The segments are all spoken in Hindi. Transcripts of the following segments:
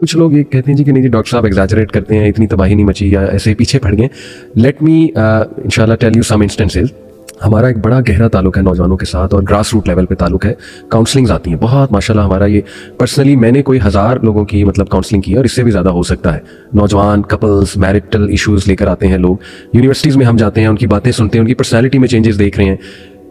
कुछ लोग ये कहते हैं जी कि नहीं जी डॉक्टर साहब एग्जैजरेट करते हैं, इतनी तबाही नहीं मची या ऐसे पीछे पड़ गए। लेट मी इंशाल्लाह टेल यू सम इंस्टेंसेस। हमारा एक बड़ा गहरा ताल्लुक है नौजवानों के साथ और ग्रास रूट लेवल पे ताल्लुक है। काउंसलिंग्स आती हैं बहुत माशाल्लाह। हमारा ये पर्सनली मैंने कोई 1000 लोगों की मतलब काउंसलिंग की है और इससे भी ज़्यादा हो सकता है। नौजवान कपल्स मैरिटल इश्यूज़ लेकर आते हैं लोग। यूनिवर्सिटीज़ में हम जाते हैं, उनकी बातें सुनते हैं, उनकी पर्सनैलिटी में चेंजेस देख रहे हैं।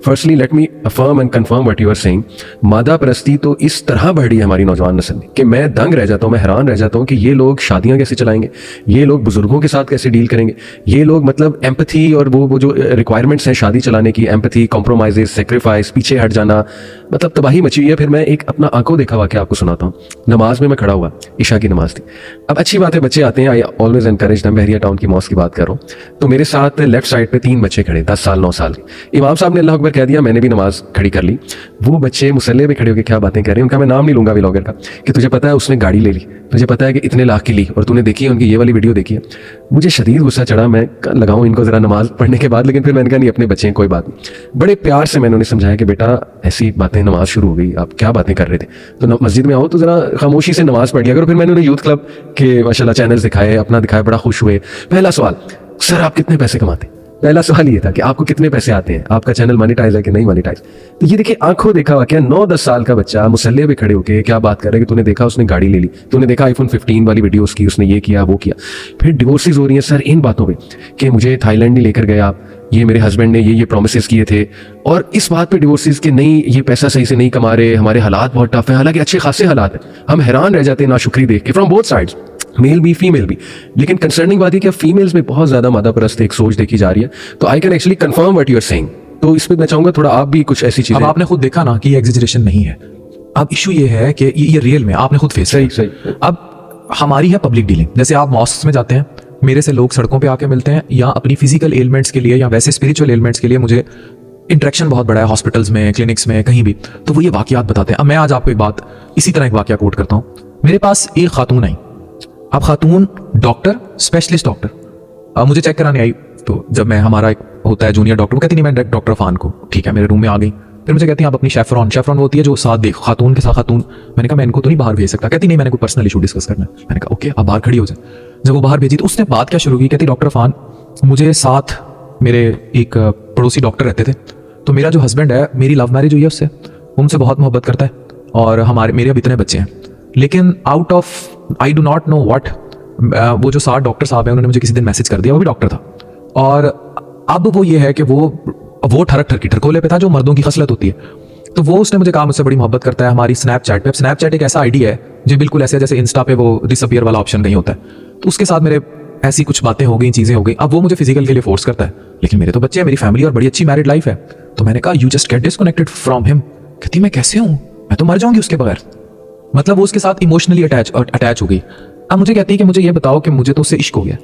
Firstly let me affirm and confirm what you are saying. मादा परस्ती तो इस तरह बढ़ी है हमारी नौजवान नस्ल में कि मैं दंग रह जाता हूँ, मैं हैरान रह जाता हूँ कि ये लोग शादियां कैसे चलाएंगे, ये लोग बुजुर्गों के साथ कैसे डील करेंगे, ये लोग मतलब एम्पैथी और वो जो रिक्वायरमेंट्स हैं शादी चलाने की, एम्पैथी, कॉम्प्रोमाइजेस, सेक्रीफाइस, पीछे हट जाना, मतलब तबाही मची हुई है। फिर मैं एक अपना आंखों देखा वाकया आपको सुनाता हूँ। नमाज में मैं खड़ा हुआ, इशा की नमाज थी। अब अच्छी बात है बच्चे आते हैं, I always encourage them. Bahria town की मॉस्क की बात कर रहा हूँ तो मेरे साथ लेफ्ट साइड पे 3 बच्चे खड़े, 10 साल 9 साल के। इमाम साहब ने अल्लाह अकबर कह दिया, मैंने भी नमाज खड़ी कर ली। वो बच्चे मुसल्ले पे खड़े होकर क्या बातें कर रहे हैं, उनका मैं नाम नहीं लूंगा व्लॉगर का, कि तुझे पता है उसने गाड़ी ले ली, तुझे पता है कि इतने लाख की ली, और तूने देखी है उनकी ये वाली वीडियो देखी है। मुझे शदीद गुस्सा चढ़ा, मैं लगाऊं इनको जरा नमाज पढ़ने के बाद, लेकिन फिर मैंने कहा नहीं अपने बच्चे हैं कोई बात नहीं। बड़े प्यार से मैंने उन्हें समझाया कि बेटा ऐसी बातें, नमाज शुरू हो गई, आप क्या बातें कर रहे थे, तो मस्जिद में आओ तो जरा खामोशी से नमाज पढ़ लिया करो। फिर मैंने उन्हें यूथ क्लब के माशाल्लाह चैनल्स दिखाए, अपना दिखाया, बड़ा खुश हुए। पहला सवाल, सर आप कितने पैसे कमाते हैं? पहला सवाल ये था कि आपको कितने पैसे आते हैं, आपका चैनल मॉनेटाइज है कि नहीं मॉनेटाइज। तो ये देखिए आंखों देखा हुआ क्या 9-10 साल का बच्चा मुसल्ले पे खड़े होके क्या बात कर रहे हैं कि तूने देखा उसने गाड़ी ले ली, तूने देखा आईफोन 15 वाली वीडियोस की, उसने ये किया वो किया। फिर डिवोर्सेस हो रही हैं सर इन बातों पे कि मुझे थाईलैंड नहीं लेकर गए आप, ये मेरे हस्बैंड ने ये प्रोमिसेस किए थे, और इस बात पे डिवोर्सेस के नहीं ये पैसा सही से नहीं कमा रहे, हमारे हालात बहुत टफ है। हालांकि अच्छे खासे हालात हैं, हम हैरान रह जाते हैं नाशुक्री देख के, फ्रॉम बोथ साइड्स, मेल भी फीमेल भी। लेकिन कंसर्निंग बात है कि फीमेल्स में बहुत ज्यादा मादा परस्त एक सोच देखी जा रही है। तो I can actually confirm what you are saying. तो इस पे मैं चाहूंगा थोड़ा आप भी कुछ ऐसी चीजें। अब आपने खुद देखा ना कि ये एग्जेजरेशन नहीं है। अब इशू ये है कि ये रियल में आपने खुद फेस सही सही। अब हमारी है पब्लिक डीलिंग। जैसे आप मॉस्क में जाते हैं, मेरे से लोग सड़कों पे आके मिलते हैं, या अपनी फिजिकल एलिमेंट्स के लिए या वैसे स्पिरिचुअल एलिमेंट्स के लिए मुझे इंटरेक्शन बहुत बड़ा है, हॉस्पिटल्स में, क्लिनिक्स में, कहीं भी। तो वो ये वाकयात बताते हैं। अब मैं आज आपको एक बात, इसी तरह एक वाकया कोट करता हूँ। मेरे पास एक खातून आई, अब खातून डॉक्टर, स्पेशलिस्ट डॉक्टर, मुझे चेक कराने आई। तो जब मैं, हमारा एक होता है जूनियर डॉक्टर, वो कहती नहीं मैं डायरेक्ट डॉक्टर फान को, ठीक है, मेरे रूम में आ गई। फिर मुझे कहती है आप अपनी शेफरॉन वो होती है जो साथ देख खातून के साथ खातून। मैंने कहा मैं इनको तो नहीं बाहर भेज सकता। कहती नहीं मैंने कोई पर्सनल इशू डिस्कस करना है। मैंने कहा ओके आप बाहर खड़ी हो जाए। जब वो बाहर भेजी तो उसने बात क्या शुरू की, कहती डॉक्टर फान मुझे साथ मेरे एक पड़ोसी डॉक्टर रहते थे, तो मेरा जो हस्बैंड है, मेरी लव मैरिज हुई है उससे, उनसे बहुत मोहब्बत करता है और मेरे अब इतने बच्चे हैं, लेकिन out of I do not know what, वो जो 60 डॉक्टर साहब हैं उन्होंने मुझे किसी दिन मैसेज कर दिया, वो भी डॉक्टर था, और अब वो ये है कि वो ठरकोले पे था जो मर्दों की खसलत होती है। तो वो उसने मुझे कहा मुझसे बड़ी मोहब्बत करता है। हमारी स्नैपचैट पे, स्नैपचैट एक ऐसा आईडी है जो बिल्कुल ऐसे जैसे इंस्टा पे वो डिसअपियर वाला ऑप्शन कहीं होता है, तो उसके साथ मेरे ऐसी कुछ बातें हो गई, चीजें हो गई। अब वो मुझे फिजिकल के लिए फोर्स करता है, लेकिन मेरे तो बच्चे हैं, मेरी फैमिली और बड़ी अच्छी मैरिड लाइफ है। तो मैंने कहा you just get disconnected from him. कहती मैं कैसे हूँ, मैं तो मर जाऊंगी उसके बगैर। मतलब वो उसके साथ इमोशनली अटैच हो गई। अब मुझे कहती है कि मुझे ये बताओ कि मुझे तो उससे इश्क हो गया।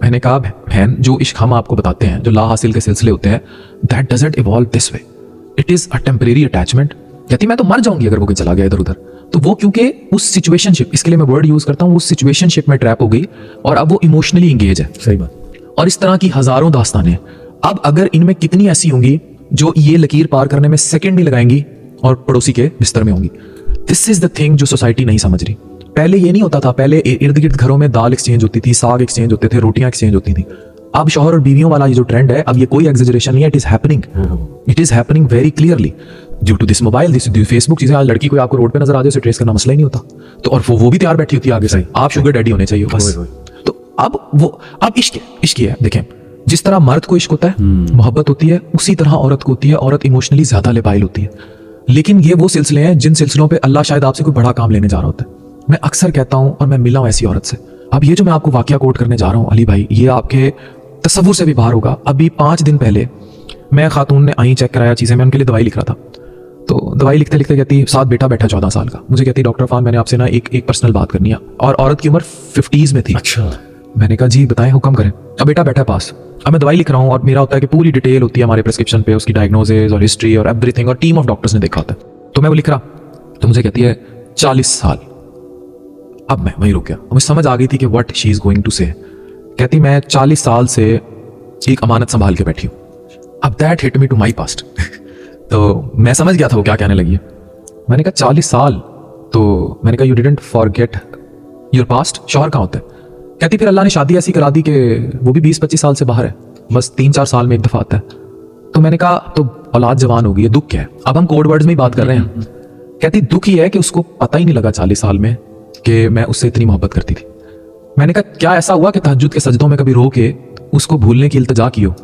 मैंने कहा बहन, जो इश्क हम आपको बताते हैं, जो ला हासिल के सिलसिले होते हैं, that doesn't evolve this way, it is a temporary attachment. कहती मैं तो मर जाऊंगी अगर वो कहीं चला गया इधर उधर। तो वो क्योंकि उस सिचुएशनशिप, इसके लिए मैं वर्ड यूज करता हूँ, उस सिचुएशनशिप में ट्रैप हो गई और अब वो इमोशनली इंगेज है। सही बात। और इस तरह की हजारों दास्तानें। अब अगर इनमें कितनी ऐसी होंगी जो ये लकीर पार करने में सेकंड नहीं लगाएंगी और पड़ोसी के बिस्तर में होंगी। दिस इज द थिंग जो सोसाइटी नहीं समझ रही। पहले ये नहीं होता था, पहले इर्द गिर्द घरों में दाल एक्सचेंज होती थी, साग एक्सचेंज होते थे, रोटियां एक्सचेंज होती थी। अब शौहर और बीवियों वाला ये जो ट्रेंड है, अब ये कोई एग्जेजरेशन नहीं है, it is happening very clearly due to this mobile, this Facebook चीजें। आज लड़की कोई आपको रोड पे नजर आ जाए, उसे ट्रेस करना मसला ही नहीं होता। तो और वो भी तैयार बैठी होती है आगे से, आप शुगर डैडी होने चाहिए बस। तो अब इश्क है। देखें, जिस तरह मर्द को इश्क होता है, मोहब्बत होती है, उसी तरह औरत को होती है। औरत इमोशनली ज्यादा लेबाइल होती है। लेकिन ये वो सिलसिले हैं जिन सिलसिलों पे अल्लाह शायद आपसे कोई बड़ा काम लेने जा रहा होता है। मैं अक्सर कहता हूं, और मैं मिला हूं ऐसी औरत से। अब ये जो मैं आपको वाकया कोट करने जा रहा हूं अली भाई, ये आपके तसव्वुर से भी बाहर होगा। अभी 5 दिन पहले मैं खातून ने आई चेक कराया चीजें, मैं उनके लिए दवाई लिख रहा था। तो दवाई लिखते लिखते कहती, साथ बेटा बैठा 14 साल का, मुझे कहती डॉक्टर फान मैंने आपसे ना एक पर्सनल बात करनी है। और औरत की उम्र 50s में थी। अच्छा। मैंने कहा जी बताएं, हुक्म करें। अब बेटा बैठा पास, अब मैं दवाई लिख रहा हूँ और मेरा होता है कि पूरी डिटेल होती है हमारे प्रिस्क्रिप्शन पे, उसकी डायग्नोसिस और हिस्ट्री और एवरीथिंग, और टीम ऑफ डॉक्टर्स ने देखा होता है। तो मैं वो लिख रहा, तो मुझे कहती है 40 साल। अब मैं वहीं रुक गया, मुझे समझ आ गई थी कि what she is going to say. कहती मैं 40 साल से एक अमानत संभाल के बैठी हूँ। अब that hit me to my past. तो मैं समझ गया था वो क्या कहने लगी है। मैंने कहा 40 साल, तो मैंने कहा you didn't forget your past, शौहर कहाँ होता है? कहती फिर अल्लाह ने शादी ऐसी करा दी कि वो भी 20-25 साल से बाहर है, बस 3-4 साल में एक दफा आता है। तो मैंने कहा तो औलाद जवान होगी, ये दुख क्या है? अब हम कोड वर्ड्स में ही बात कर रहे हैं। कहती दुख ये है कि उसको पता ही नहीं लगा 40 साल में कि मैं उससे इतनी मोहब्बत करती थी। मैंने कहा क्या ऐसा हुआ कि तहज्जुद के सजदों में कभी रो के उसको भूलने की इल्तिजा की हो?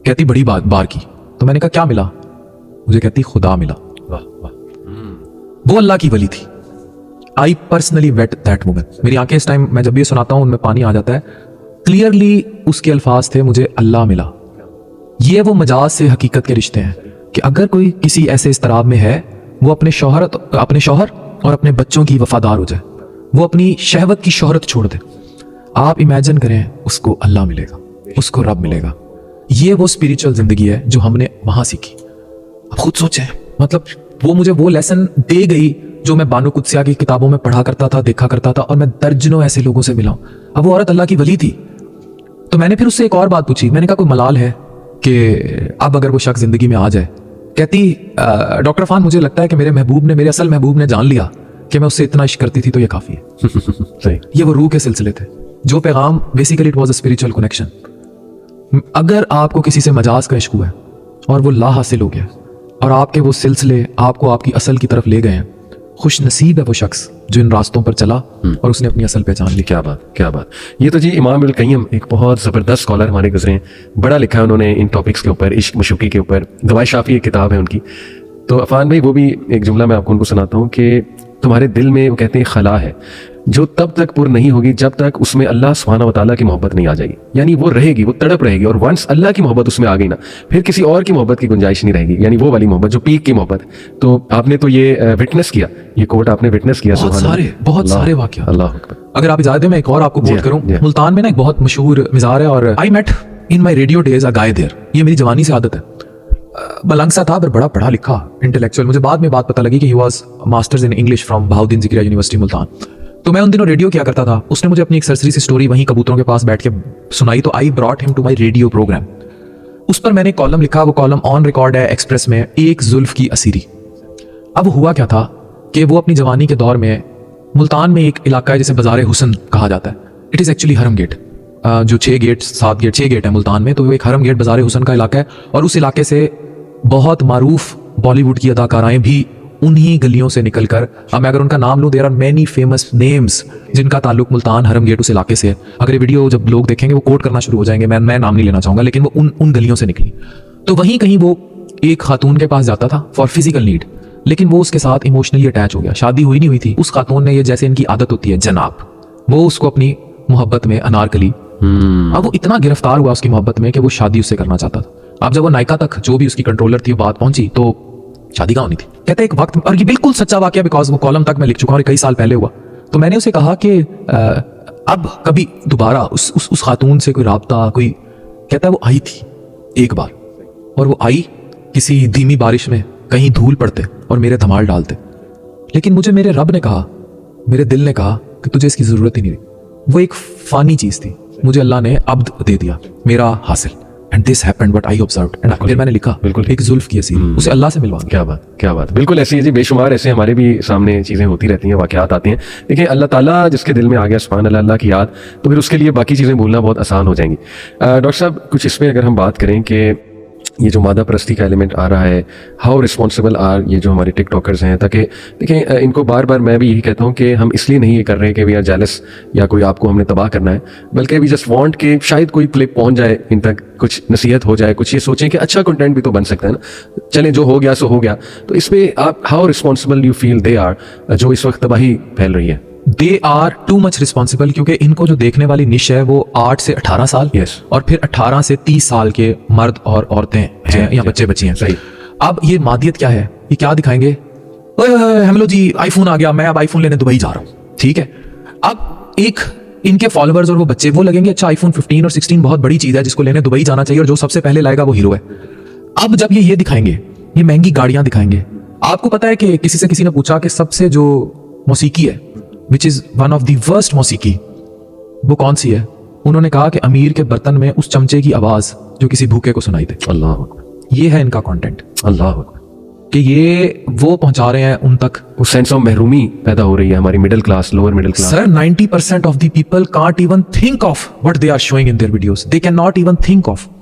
कहती बड़ी बार की। तो मैंने कहा क्या मिला? मुझे कहती खुदा मिला। वाह वाह। वो अल्लाह की वली थी। I personally wait that woman. मेरी आंखें इस टाइम मैं जब भी सुनाता हूं उनमें पानी आ जाता है। क्लियरली उसके अल्फाज थे, मुझे अल्लाह मिला। ये वो मजाज से हकीकत के रिश्ते हैं कि अगर कोई किसी ऐसे इस्तराब में है, वो अपने शौहर और अपने बच्चों की वफादार हो जाए, वो अपनी शहवत की शोहरत छोड़ दे। आप इमेजिन करें उसको अल्लाह मिलेगा, उसको रब मिलेगा। ये वो स्पिरिचुअल जिंदगी है जो हमने वहां सीखी। अब खुद सोचें, मतलब वो मुझे वो लेसन दे गई जो मैं बानो कुदसिया की किताबों में पढ़ा करता था, देखा करता था, और मैं दर्जनों ऐसे लोगों से मिला हूं। अब वो औरत अल्लाह की वली थी। तो मैंने फिर उससे एक और बात पूछी। मैंने कहा कोई मलाल है कि अब अगर वो शख्स जिंदगी में आ जाए? कहती डॉक्टर अफान मुझे लगता है कि मेरे असल महबूब ने जान लिया कि मैं उससे इतना इश्क करती थी, तो ये काफी है। सही। ये वो रूह के सिलसिले थे, जो पैगाम basically it was a spiritual connection. अगर आपको किसी से मजाज का इश्क हुआ है और वो ला हासिल हो गया और आपके वो सिलसिले आपको आपकी असल की तरफ ले गए हैं, खुश नसीब है वो शख्स जो इन रास्तों पर चला और उसने अपनी असल पहचान ली। क्या बात, क्या बात। ये तो जी इमाम इब्न क़य्यिम एक बहुत ज़बरदस्त स्कॉलर हमारे गुजरे हैं, बड़ा लिखा है उन्होंने इन टॉपिक्स के ऊपर, इश्क मशूकी के ऊपर। दवाए शाफी एक किताब है उनकी। तो अफान भाई वो भी एक जुमला मैं आपको उनको सुनाता हूँ कि तुम्हारे दिल में वो कहते हैं खला है जो तब तक पुर नहीं होगी जब तक उसमें अल्लाह सुब्हानहू व तआला की मोहब्बत नहीं आ जाएगी। यानी वो रहेगी, वो तड़प रहेगी, और वंस अल्लाह की मोहब्बत उसमें आ गई ना, फिर किसी और की मोहब्बत की गुंजाइश नहीं रहेगी। यानी वो वाली मोहब्बत जो पीक की मोहब्बत। तो आपने तो ये विटनेस किया, ये कोट आपने विटनेस किया। बहुत सारे वाक़या। अल्लाह अकबर। अगर आप इजाजत दें मैं एक और आपको कोट करूं। मुल्तान में ना एक बहुत मशहूर मिज़ार है, और I met in my radio days a guy there. ये मेरी जवानी से आदत है। मलंग सा था पर बड़ा पढ़ा लिखा, इंटेलेक्चुअल। मुझे बाद में बात पता लगी कि he was masters in English from Bahauddin Zakaria university Multan. तो मैं उन दिनों रेडियो किया करता था। उसने मुझे अपनी एक सरसरी सी स्टोरी वहीं कबूतरों के पास बैठ के सुनाई, तो I brought him to my radio program. उस पर मैंने कॉलम लिखा, वो कॉलम ऑन रिकॉर्ड है एक्सप्रेस में, एक जुल्फ की असीरी। अब हुआ क्या था कि वो अपनी जवानी के दौर में मुल्तान में एक इलाका है जिसे बाजार हुसन कहा जाता है। इट इज़ एक्चुअली हरम गेट, जो 6 गेट है मुल्तान में। तो वो एक हरम गेट बाजार हुसन का इलाका है, और उस इलाके से बहुत मारूफ बॉलीवुड की अदाकाराएं भी उन्हीं गलियों से निकलकर, अब मैं अगर उनका नाम लूं, there are many famous names जिनका ताल्लुक मुल्तान हरम गेट उस इलाके से है। अगर ये वीडियो जब लोग देखेंगे वो कोट करना शुरू हो जाएंगे, मैं नाम नहीं लेना चाहूंगा, लेकिन वो उन गलियों से निकली। तो वहीं कहीं वो एक खातून के पास जाता था फॉर फिजिकल नीड, लेकिन वो उसके साथ इमोशनली अटैच हो गया। शादी हुई नहीं हुई थी। उस खातून ने, ये जैसे इनकी आदत होती है जनाब, वो उसको अपनी मोहब्बत में अनारकली, अब वो इतना गिरफ्तार हुआ उसकी मोहब्बत में कि वो शादी उससे करना चाहता था। अब जब वो नायका तक, जो भी उसकी कंट्रोलर थी, वो बात पहुंची, तो शादी कहाँ होनी थी। कहते एक वक्त, और ये बिल्कुल सच्चा वाकया, बिकॉज वो कॉलम तक मैं लिख चुका हूँ, कई साल पहले हुआ। तो मैंने उसे कहा कि अब कभी दोबारा उस खातून से कोई राब्ता, कोई, कहता है वो आई थी एक बार, और वो आई किसी धीमी बारिश में, कहीं धूल पड़ते और मेरे धमाल डालते, लेकिन मुझे मेरे रब ने कहा, मेरे दिल ने कहा कि तुझे इसकी जरूरत ही नहीं रही। वो एक फानी चीज थी, मुझे अल्लाह ने अब्द दे दिया, मेरा हासिल। And this happened what I observed. And फिर मैंने लिखा बिल्कुल एक जुल्फ की असीरी, उसे अल्लाह से मिलवा। क्या बात, क्या बात। बिल्कुल ऐसी है जी, बेशुमार ऐसे हमारे भी सामने चीज़ें होती रहती हैं, वाक़यात आती हैं। देखिए अल्लाह ताला जिसके दिल में आ गया सुभान अल्लाह, अल्लाह की याद, तो फिर उसके लिए बाकी चीज़ें भूलना बहुत आसान हो जाएंगी। डॉक्टर साहब कुछ इसमें अगर हम बात करें कि ये जो मादा परस्ती का एलिमेंट आ रहा है, हाउ रिस्पॉन्सिबल आर ये जो हमारे टिकटॉकर्स हैं, ताकि देखिए इनको बार बार मैं भी यही कहता हूँ कि हम इसलिए नहीं ये कर रहे कि वी आर जेलस या कोई आपको हमने तबाह करना है, बल्कि वी जस्ट वांट कि शायद कोई क्लिप पहुंच जाए इन तक, कुछ नसीहत हो जाए, कुछ ये सोचें कि अच्छा कंटेंट भी तो बन सकता है ना, चलें जो हो गया सो हो गया। तो इसमें आप how responsible you feel they are, जो इस वक्त तबाही फैल रही है? They are too much responsible, क्योंकि इनको जो देखने वाली निश है वो 8 से 18 साल, और फिर 18 से 30 साल के मर्द और औरतें हैं या बच्चे बच्ची हैं। सही। अब ये मादियत क्या है, ये क्या दिखाएंगे, हेलो जी आईफोन आ गया, मैं अब आईफोन लेने दुबई जा रहा हूँ, ठीक है। अब एक इनके फॉलोअर्स और वो बच्चे वो लगेंगे अच्छा आईफोन 15 और 16 बहुत बड़ी चीज है जिसको लेने दुबई जाना चाहिए, और जो सबसे पहले लाएगा वो हीरो है। अब जब ये दिखाएंगे, ये महंगी गाड़ियां दिखाएंगे। आपको पता है कि किसी ने पूछा कि सबसे जो मौसीकी है, which is one of the worst मौसीकी, वो कौन सी है? उन्होंने कहा कि अमीर के बर्तन में उस चमचे की आवाज जो किसी भूखे को सुनाई दे। अल्लाह, ये है इनका कंटेंट। अल्लाह। कि ये वो पहुंचा रहे हैं उन तक। वो सेंस ऑफ महरूमी पैदा हो रही है हमारी middle class, lower middle class. Sir, 90% of the people can't even think of what they are showing in their videos. They cannot even think of.